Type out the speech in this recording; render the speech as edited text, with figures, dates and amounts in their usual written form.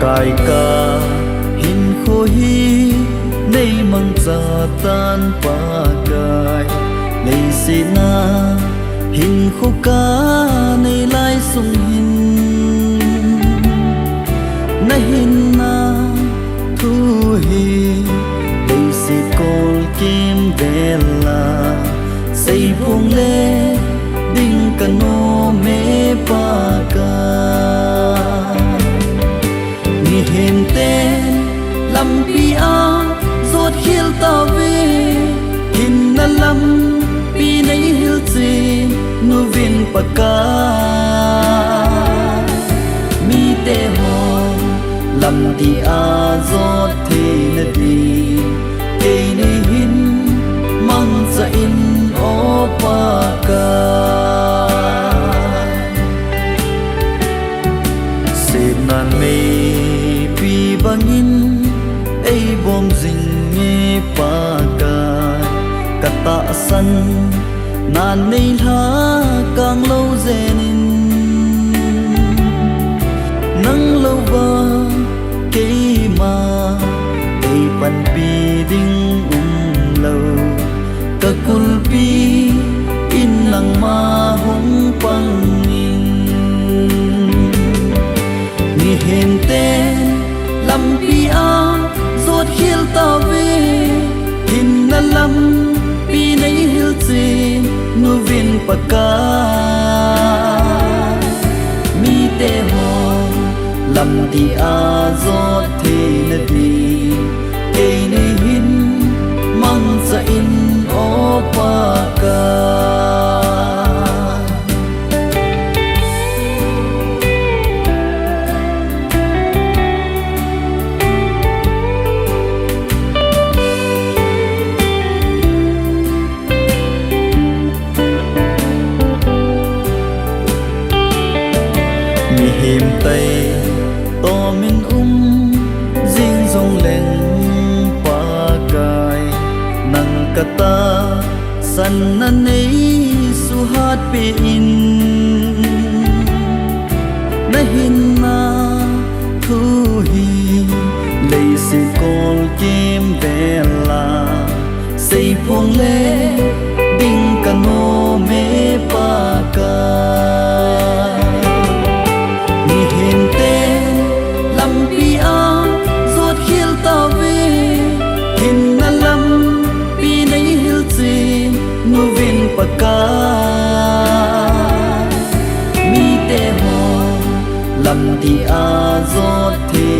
rai ca hin khô hi nay mang cha tan pa gai nay si na hin khô ca nay lai sung hin na hin na thu hi nay si kol kim bella say buông lê đinh cano mê pa ca ni hên tên lâm pi a giọt hiel ta về hin na lâm pi nay hiel chi nu vin pa ca mi te ho lâm ti a giọt thi na đi cây ni hin mang za in o pa ca se nan me pi bangin ei bom jing nge pa ca kata san nan nei la kang lo zenin nang lo ba ke ma ei pan pi ding lo ka kul pi in lang ma hong pang in ni hen ten lam pi a giọt hiel ta về hin na lam pi nay hiel chi nu vin pa ca mi te ho lam ti a giọt thi na đi cây nay hin mang za in o pa ca mi him tay to min ding dong lên pa gai nang kata san na nei su hat pe in na hin na thu hi lei si kol kim bella sei phong le ding cano me pa ca ni hen ten lam pi a giọt hiel ta về hin na lam pi nay hiel chi nu vin pa ca mi te ho lam ti a giọt thi